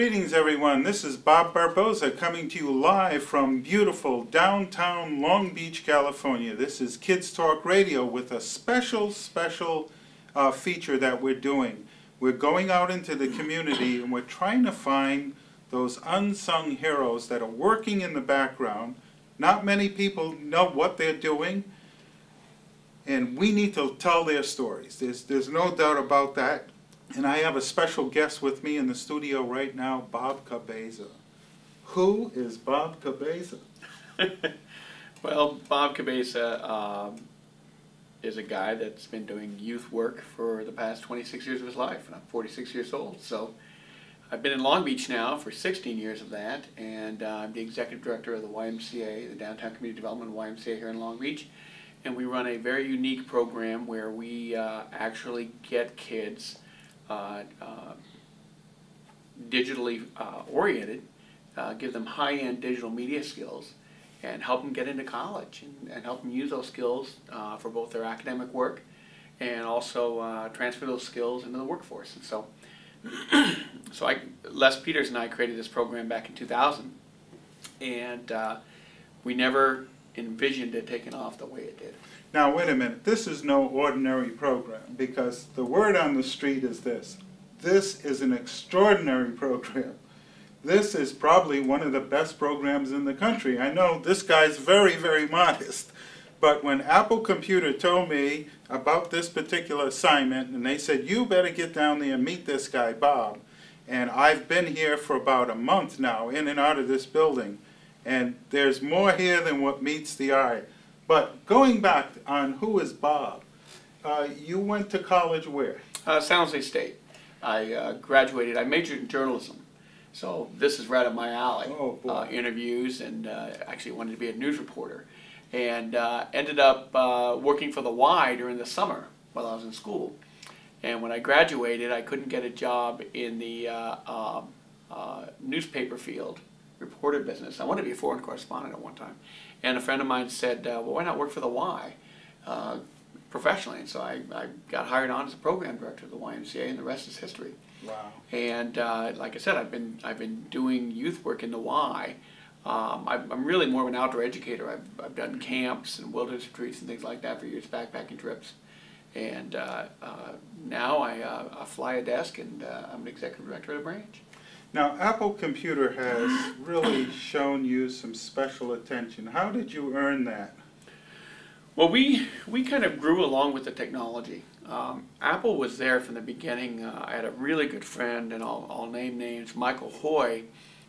Greetings everyone, this is Bob Barboza coming to you live from beautiful downtown Long Beach, California. This is Kids Talk Radio with a special feature that we're doing. We're going out into the community and we're trying to find those unsung heroes that are working in the background. Not many people know what they're doing, and we need to tell their stories. There's no doubt about that. And I have a special guest with me in the studio right now, Bob Cabeza. Who is Bob Cabeza? Well, Bob Cabeza is a guy that's been doing youth work for the past 26 years of his life, and I'm 46 years old. So I've been in Long Beach now for 16 years of that, and I'm the executive director of the YMCA, the Downtown Community Development YMCA here in Long Beach. And we run a very unique program where we actually get kids digitally oriented, give them high-end digital media skills, and help them get into college and help them use those skills for both their academic work and also transfer those skills into the workforce. And so, Les Peters and I created this program back in 2000, and we never envisioned it taking off the way it did. Now wait a minute, this is no ordinary program, because the word on the street is this. This is an extraordinary program. This is probably one of the best programs in the country. I know this guy's very modest, but when Apple Computer told me about this particular assignment, and they said, you better get down there and meet this guy, Bob. And I've been here for about a month now, in and out of this building, and there's more here than what meets the eye. But going back on who is Bob, you went to college where? San Jose State. I graduated, I majored in journalism, so this is right up my alley. Oh, boy. Interviews, and actually wanted to be a news reporter, and ended up working for the Y during the summer while I was in school. And when I graduated, I couldn't get a job in the newspaper field, reporter business. I wanted to be a foreign correspondent at one time. And a friend of mine said, well, why not work for the Y professionally? And so I got hired on as a program director of the YMCA, and the rest is history. Wow. And like I said, I've been doing youth work in the Y. I'm really more of an outdoor educator. I've done camps and wilderness retreats and things like that for years, backpacking trips. And now I fly a desk, and I'm an executive director at a branch. Now, Apple Computer has really shown you some special attention. How did you earn that? Well, we kind of grew along with the technology. Apple was there from the beginning. I had a really good friend, and I'll name names, Michael Hoy,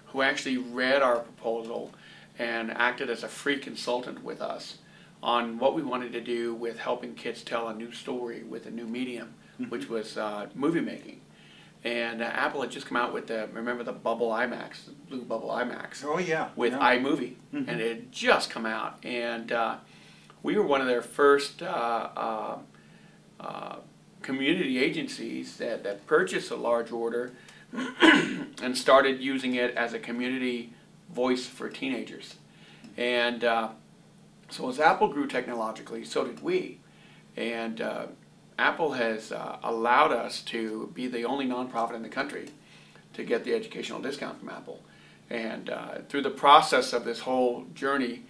who actually read our proposal and acted as a free consultant with us on what we wanted to do with helping kids tell a new story with a new medium, which was movie making. And Apple had just come out with remember the bubble IMAX, the blue bubble IMAX? Oh yeah. With iMovie, and it had just come out, and we were one of their first community agencies that purchased a large order and started using it as a community voice for teenagers. And so as Apple grew technologically, so did we. And Apple has allowed us to be the only nonprofit in the country to get the educational discount from Apple. And through the process of this whole journey,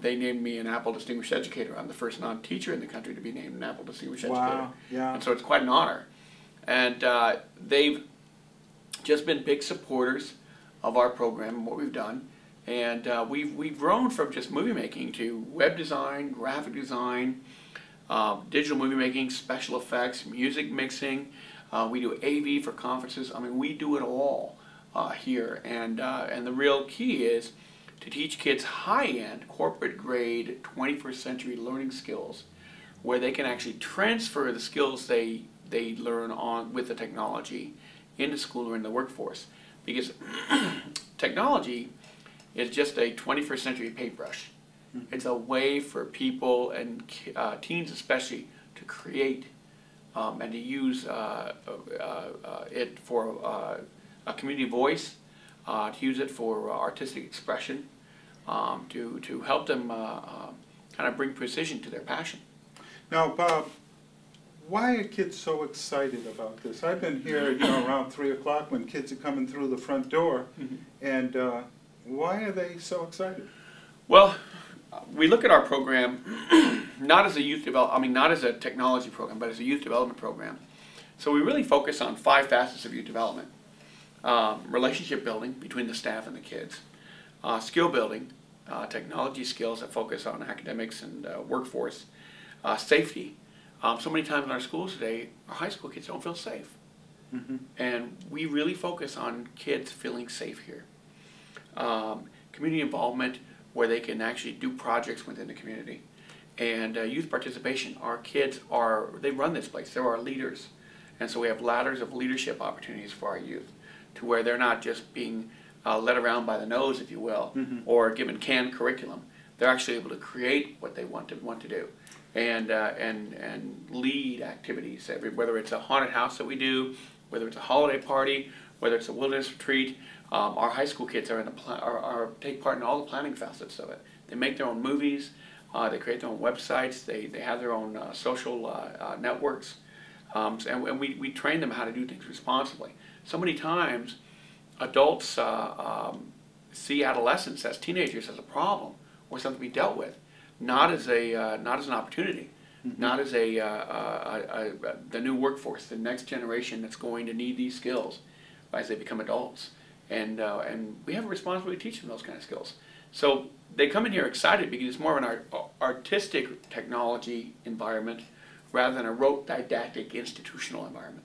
they named me an Apple Distinguished Educator. I'm the first non-teacher in the country to be named an Apple Distinguished Educator. Wow, yeah. And so it's quite an honor. And they've just been big supporters of our program and what we've done. And we've grown from just movie making to web design, graphic design, digital movie making, special effects, music mixing. We do AV for conferences. I mean, we do it all here. And the real key is to teach kids high-end, corporate-grade, 21st century learning skills, where they can actually transfer the skills they learn with the technology into school or in the workforce. Because technology is just a 21st century paintbrush. It's a way for people, and teens especially, to create and to use it for a community voice, to use it for artistic expression, to help them kind of bring precision to their passion. Now, Bob, Why are kids so excited about this? I've been here, around 3 o'clock when kids are coming through the front door, and why are they so excited? Well, we look at our program not as a not as a technology program, but as a youth development program. So we really focus on 5 facets of youth development: relationship building between the staff and the kids, skill building, technology skills that focus on academics and workforce, safety. So many times in our schools today, our high school kids don't feel safe. And we really focus on kids feeling safe here. Community involvement, where they can actually do projects within the community. And youth participation. Our kids they run this place. They're our leaders. And so we have ladders of leadership opportunities for our youth, to where they're not just being led around by the nose, if you will, or given canned curriculum. They're actually able to create what they want to do, and lead activities. Whether it's a haunted house that we do, whether it's a holiday party, whether it's a wilderness retreat, our high school kids take part in all the planning facets of it. They make their own movies. They create their own websites. They have their own social networks, and we train them how to do things responsibly. So many times, adults see adolescence as teenagers as a problem or something to be dealt with, not as an opportunity, not as the new workforce, the next generation that's going to need these skills as they become adults, and we have a responsibility to teach them those kind of skills. So they come in here excited because it's more of an artistic technology environment rather than a rote didactic institutional environment.